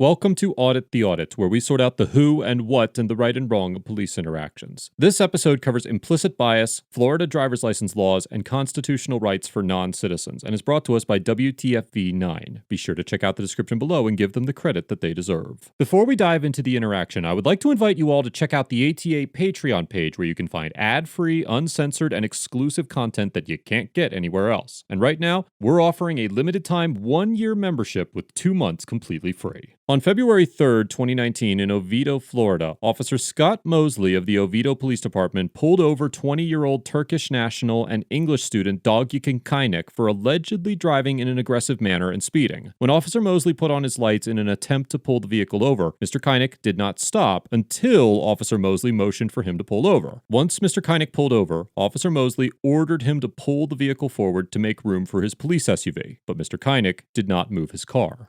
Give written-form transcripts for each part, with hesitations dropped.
Welcome to Audit the Audit, where we sort out the who and what and the right and wrong of police interactions. This episode covers implicit bias, Florida driver's license laws, and constitutional rights for non-citizens, and is brought to us by WTFV9. Be sure to check out the description below and give them the credit that they deserve. Before we dive into the interaction, I would like to invite you all to check out the ATA Patreon page, where you can find ad-free, uncensored, and exclusive content that you can't get anywhere else. And right now, we're offering a limited-time 1-year membership with 2 months completely free. On February 3rd, 2019, in Oviedo, Florida, Officer Scott Mosley of the Oviedo Police Department pulled over 20-year-old Turkish national and English student joaquin for allegedly driving in an aggressive manner and speeding. When Officer Mosley put on his lights in an attempt to pull the vehicle over, Mr. Keinek did not stop until Officer Mosley motioned for him to pull over. Once Mr. Keinek pulled over, Officer Mosley ordered him to pull the vehicle forward to make room for his police SUV, but Mr. Keinek did not move his car.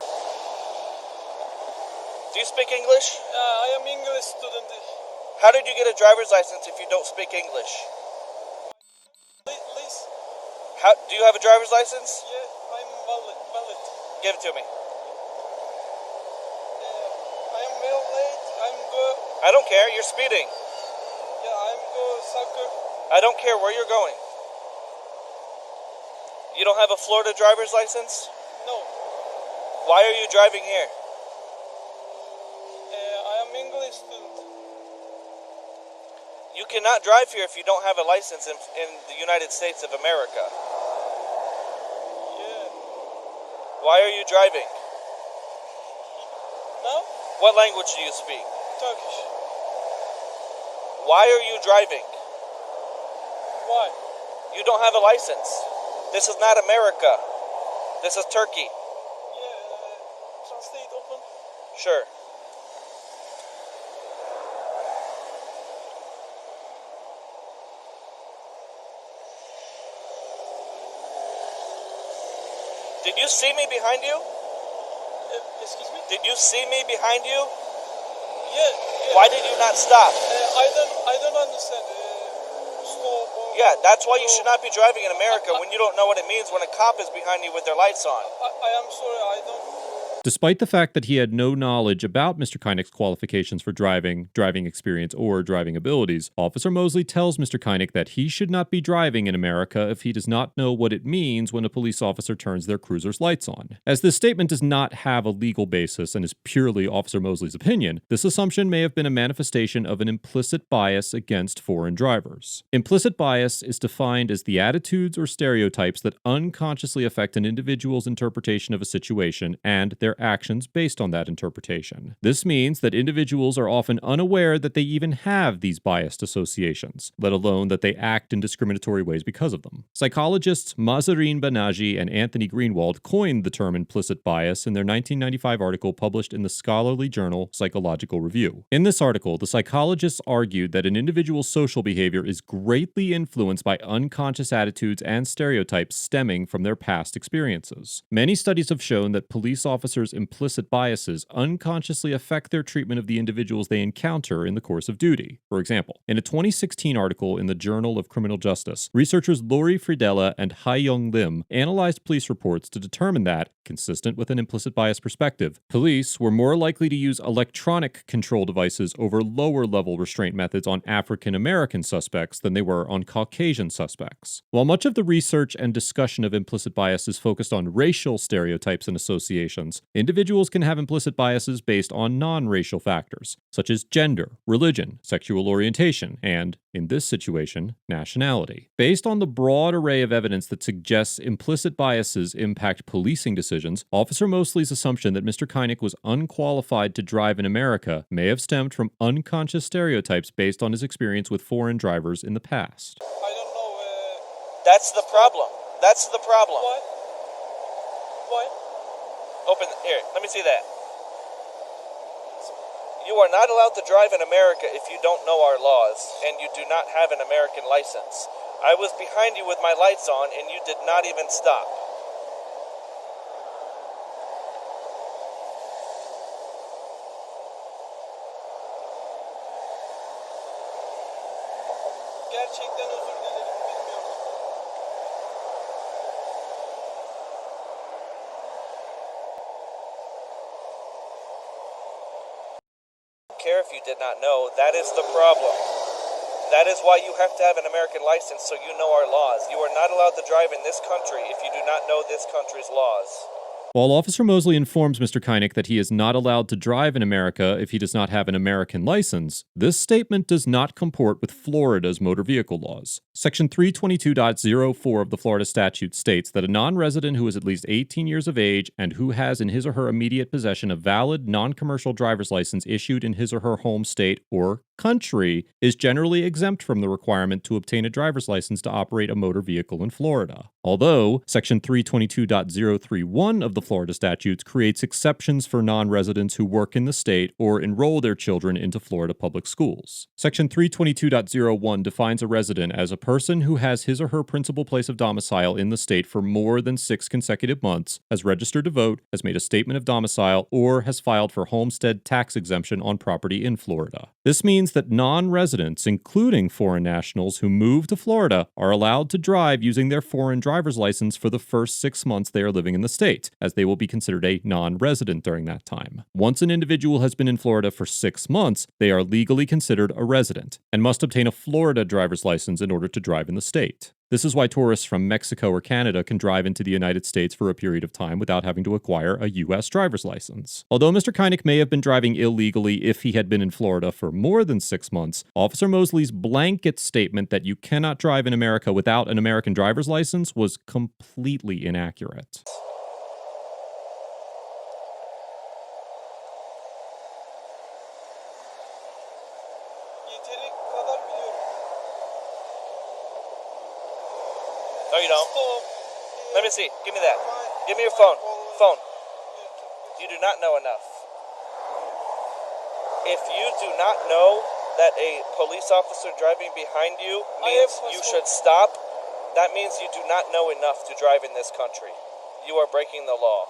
Do you speak English? I am English student. How did you get a driver's license if you don't speak English? Please. Do you have a driver's license? Yeah, I'm valid. Give it to me. I am well late. I'm go. I don't care. You're speeding. Yeah, I'm go soccer. I don't care where you're going. You don't have a Florida driver's license? No. Why are you driving here? I am English student. You cannot drive here if you don't have a license in the United States of America. Yeah. Why are you driving? Now? What language do you speak? Turkish. Why are you driving? Why? You don't have a license. This is not America. This is Turkey. Yeah. Translate open. Sure. Did you see me behind you? Excuse me? Did you see me behind you? Yeah. Why did you not stop? I don't understand. Stop. Yeah, that's why you should not be driving in America when you don't know what it means when a cop is behind you with their lights on. I am sorry. I don't. Despite the fact that he had no knowledge about Mr. Keinek's qualifications for driving experience, or driving abilities, Officer Mosley tells Mr. Keinek that he should not be driving in America if he does not know what it means when a police officer turns their cruiser's lights on. As this statement does not have a legal basis and is purely Officer Mosley's opinion, this assumption may have been a manifestation of an implicit bias against foreign drivers. Implicit bias is defined as the attitudes or stereotypes that unconsciously affect an individual's interpretation of a situation and their actions based on that interpretation. This means that individuals are often unaware that they even have these biased associations, let alone that they act in discriminatory ways because of them. Psychologists Mahzarin Banaji and Anthony Greenwald coined the term implicit bias in their 1995 article published in the scholarly journal Psychological Review. In this article, the psychologists argued that an individual's social behavior is greatly influenced by unconscious attitudes and stereotypes stemming from their past experiences. Many studies have shown that police officers' implicit biases unconsciously affect their treatment of the individuals they encounter in the course of duty. For example, in a 2016 article in the Journal of Criminal Justice, researchers Lori Friedella and Hai-Young Lim analyzed police reports to determine that, consistent with an implicit bias perspective, police were more likely to use electronic control devices over lower-level restraint methods on African American suspects than they were on Caucasian suspects. While much of the research and discussion of implicit bias is focused on racial stereotypes and associations, individuals can have implicit biases based on non-racial factors, such as gender, religion, sexual orientation, and, in this situation, nationality. Based on the broad array of evidence that suggests implicit biases impact policing decisions, Officer Mosley's assumption that Mr. Keinek was unqualified to drive in America may have stemmed from unconscious stereotypes based on his experience with foreign drivers in the past. I don't know. That's the problem. That's the problem. Why? Open, here, let me see that. You are not allowed to drive in America if you don't know our laws, and you do not have an American license. I was behind you with my lights on, and you did not even stop. Gerçekten özür dilerim. Bilmiyordum. you did not know. That is the problem. That is why you have to have an American license so you know our laws. You are not allowed to drive in this country if you do not know this country's laws. While Officer Mosley informs Mr. Kynick that he is not allowed to drive in America if he does not have an American license, this statement does not comport with Florida's motor vehicle laws. Section 322.04 of the Florida statute states that a non-resident who is at least 18 years of age and who has in his or her immediate possession a valid non-commercial driver's license issued in his or her home state or country is generally exempt from the requirement to obtain a driver's license to operate a motor vehicle in Florida. Although Section 322.031 of the Florida statutes creates exceptions for non-residents who work in the state or enroll their children into Florida public schools. Section 322.01 defines a resident as a person who has his or her principal place of domicile in the state for more than 6 consecutive months, has registered to vote, has made a statement of domicile, or has filed for homestead tax exemption on property in Florida. This means that non-residents, including foreign nationals who move to Florida, are allowed to drive using their foreign driver's license for the first 6 months they are living in the state, as they will be considered a non-resident during that time. Once an individual has been in Florida for 6 months, they are legally considered a resident and must obtain a Florida driver's license in order to drive in the state. This is why tourists from Mexico or Canada can drive into the United States for a period of time without having to acquire a U.S. driver's license. Although Mr. Kynick may have been driving illegally if he had been in Florida for more than 6 months, Officer Mosley's blanket statement that you cannot drive in America without an American driver's license was completely inaccurate. Yeteri kadar biliyorum. No, you don't. Stop. Let me see. Give me that. Give me your phone. Phone. You do not know enough. If you do not know that a police officer driving behind you means you should stop, that means you do not know enough to drive in this country. You are breaking the law.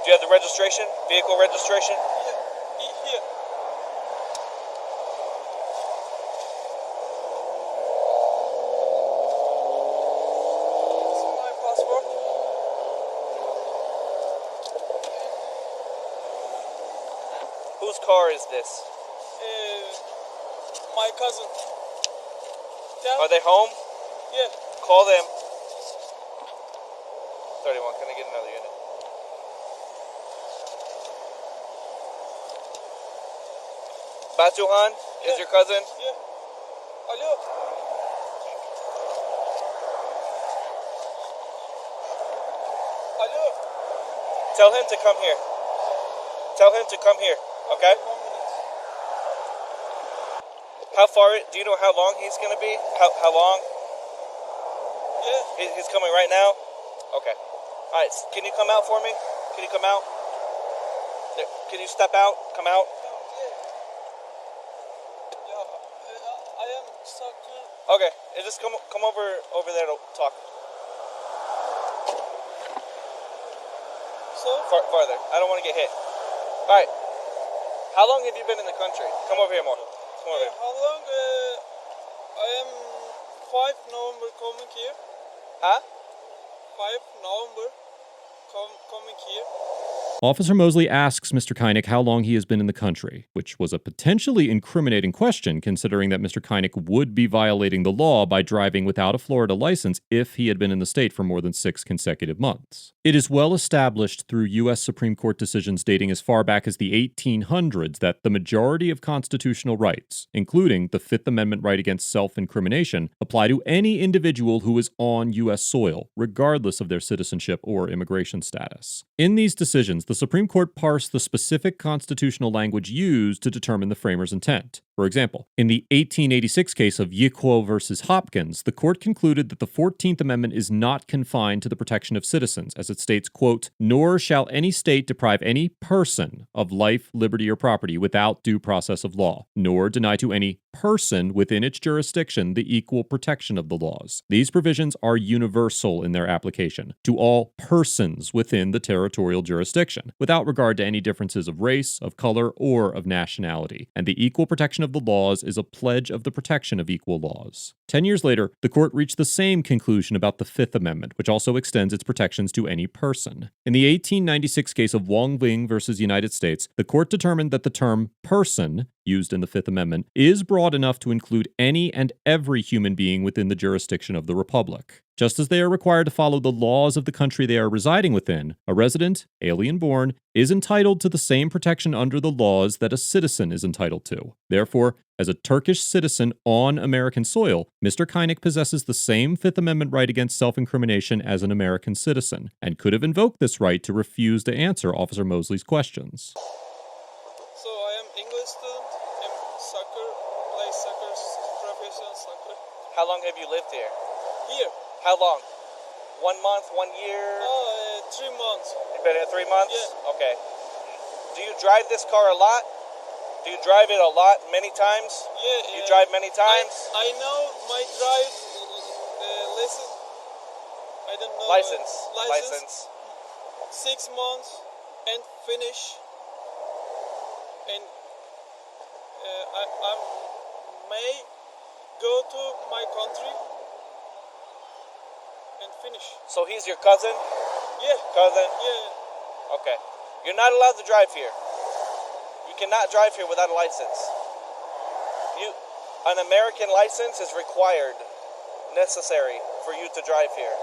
Do you have the registration? Vehicle registration? Here. This is my passport. Whose car is this? My cousin. Are they home? Yeah. Call them. 31, can I get another unit? Batuhan is your cousin? Yeah. Alo. Alo. Tell him to come here. Tell him to come here, okay? 1 minute. How far, do you know how long he's gonna be? How long? Yeah. He's coming right now? Okay. Alright, can you come out for me? Can you come out? Can you step out? Come out? I am stuck here. Okay, just come over there to talk. So? Farther. I don't want to get hit. Alright. How long have you been in the country? Come over here more. Come over here. How long? I am 5 November coming here. Huh? 5 November coming here. Officer Mosley asks Mr. Kynick how long he has been in the country, which was a potentially incriminating question considering that Mr. Kynick would be violating the law by driving without a Florida license if he had been in the state for more than 6 consecutive months. It is well established through U.S. Supreme Court decisions dating as far back as the 1800s that the majority of constitutional rights, including the Fifth Amendment right against self-incrimination, apply to any individual who is on U.S. soil, regardless of their citizenship or immigration status. In these decisions, the Supreme Court parsed the specific constitutional language used to determine the framers' intent. For example, in the 1886 case of Yiquo versus Hopkins, the court concluded that the 14th Amendment is not confined to the protection of citizens, as it states, quote, "Nor shall any state deprive any person of life, liberty, or property without due process of law, nor deny to any person within its jurisdiction the equal protection of the laws. These provisions are universal in their application to all persons within the territorial jurisdiction, without regard to any differences of race, of color, or of nationality, and the equal protection of of the laws is a pledge of the protection of equal laws. 10 years later, the court reached the same conclusion about the Fifth Amendment, which also extends its protections to any person. In the 1896 case of Wong Ving versus United States, the court determined that the term person, used in the Fifth Amendment, is broad enough to include any and every human being within the jurisdiction of the Republic. Just as they are required to follow the laws of the country they are residing within, a resident, alien-born, is entitled to the same protection under the laws that a citizen is entitled to. Therefore, as a Turkish citizen on American soil, Mr. Keinec possesses the same Fifth Amendment right against self-incrimination as an American citizen, and could have invoked this right to refuse to answer Officer Mosley's questions. So I am English student. I'm soccer, play soccer, professional soccer. How long have you lived here? Here. How long? 1 month, 1 year? 3 months. You've been here 3 months? Yeah. Okay. Do you drive this car a lot? Do you drive it a lot, many times? Yeah. You drive many times? I know my drive lesson. I don't know. License. 6 months and finish. And I may go to my country and finish. So he's your cousin? Yeah. Cousin? Yeah. Okay. You're not allowed to drive here. You cannot drive here without a license. An American license is required, necessary for you to drive here.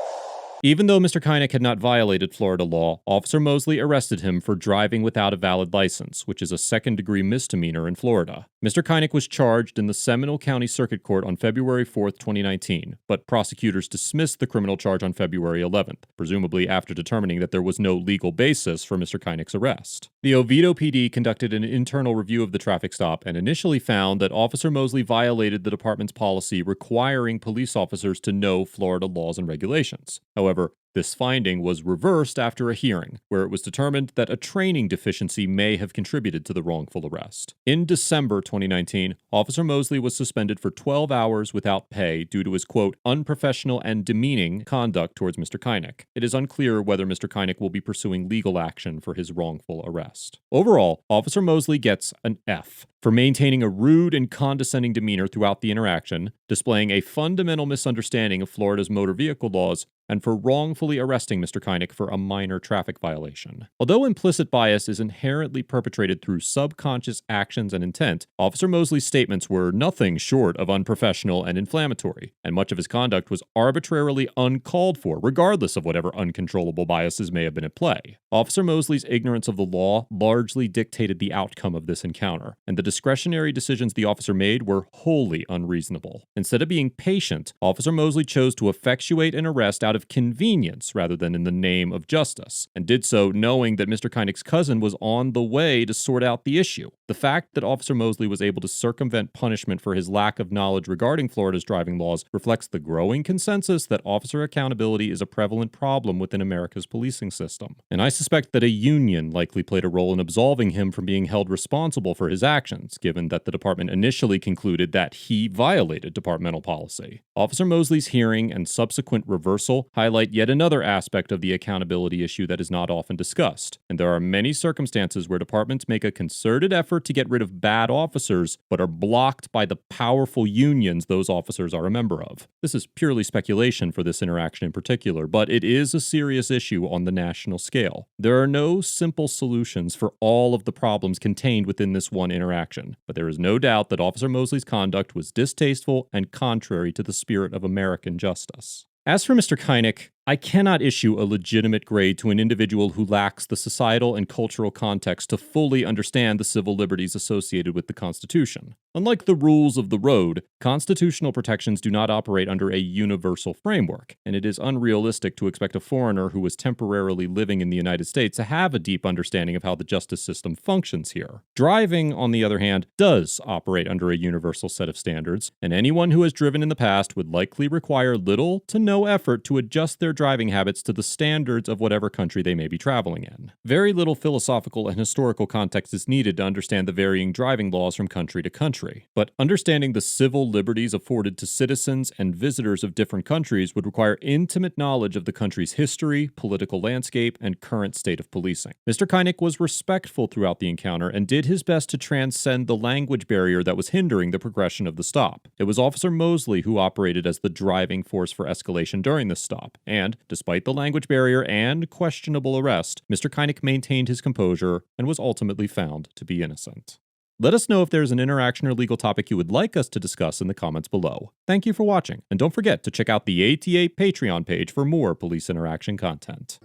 Even though Mr. Keinec had not violated Florida law, Officer Mosley arrested him for driving without a valid license, which is a second-degree misdemeanor in Florida. Mr. Keinec was charged in the Seminole County Circuit Court on February 4, 2019, but prosecutors dismissed the criminal charge on February 11th, presumably after determining that there was no legal basis for Mr. Keinec's arrest. The Oviedo PD conducted an internal review of the traffic stop and initially found that Officer Mosley violated the department's policy requiring police officers to know Florida laws and regulations. However, this finding was reversed after a hearing, where it was determined that a training deficiency may have contributed to the wrongful arrest. In December 2019, Officer Mosley was suspended for 12 hours without pay due to his, quote, unprofessional and demeaning conduct towards Mr. Keinec. It is unclear whether Mr. Keinec will be pursuing legal action for his wrongful arrest. Overall, Officer Mosley gets an F for maintaining a rude and condescending demeanor throughout the interaction, displaying a fundamental misunderstanding of Florida's motor vehicle laws, and for wrongfully arresting Mr. Keinec for a minor traffic violation. Although implicit bias is inherently perpetrated through subconscious actions and intent, Officer Mosley's statements were nothing short of unprofessional and inflammatory, and much of his conduct was arbitrarily uncalled for, regardless of whatever uncontrollable biases may have been at play. Officer Mosley's ignorance of the law largely dictated the outcome of this encounter, and the discretionary decisions the officer made were wholly unreasonable. Instead of being patient, Officer Mosley chose to effectuate an arrest out of convenience rather than in the name of justice, and did so knowing that Mr. Keinec's cousin was on the way to sort out the issue. The fact that Officer Mosley was able to circumvent punishment for his lack of knowledge regarding Florida's driving laws reflects the growing consensus that officer accountability is a prevalent problem within America's policing system. And I suspect that a union likely played a role in absolving him from being held responsible for his actions, given that the department initially concluded that he violated departmental policy. Officer Mosley's hearing and subsequent reversal highlight yet another aspect of the accountability issue that is not often discussed, and there are many circumstances where departments make a concerted effort to get rid of bad officers, but are blocked by the powerful unions those officers are a member of. This is purely speculation for this interaction in particular, but it is a serious issue on the national scale. There are no simple solutions for all of the problems contained within this one interaction, but there is no doubt that Officer Mosley's conduct was distasteful and contrary to the spirit of American justice. As for Mr. Keinec, I cannot issue a legitimate grade to an individual who lacks the societal and cultural context to fully understand the civil liberties associated with the Constitution. Unlike the rules of the road, constitutional protections do not operate under a universal framework, and it is unrealistic to expect a foreigner who was temporarily living in the United States to have a deep understanding of how the justice system functions here. Driving, on the other hand, does operate under a universal set of standards, and anyone who has driven in the past would likely require little to no effort to adjust their driving habits to the standards of whatever country they may be traveling in. Very little philosophical and historical context is needed to understand the varying driving laws from country to country, but understanding the civil liberties afforded to citizens and visitors of different countries would require intimate knowledge of the country's history, political landscape, and current state of policing. Mr. Kynick was respectful throughout the encounter and did his best to transcend the language barrier that was hindering the progression of the stop. It was Officer Mosley who operated as the driving force for escalation during the stop, and, despite the language barrier and questionable arrest, Mr. Kynick maintained his composure and was ultimately found to be innocent. Let us know if there's an interaction or legal topic you would like us to discuss in the comments below. Thank you for watching, and don't forget to check out the ATA Patreon page for more police interaction content.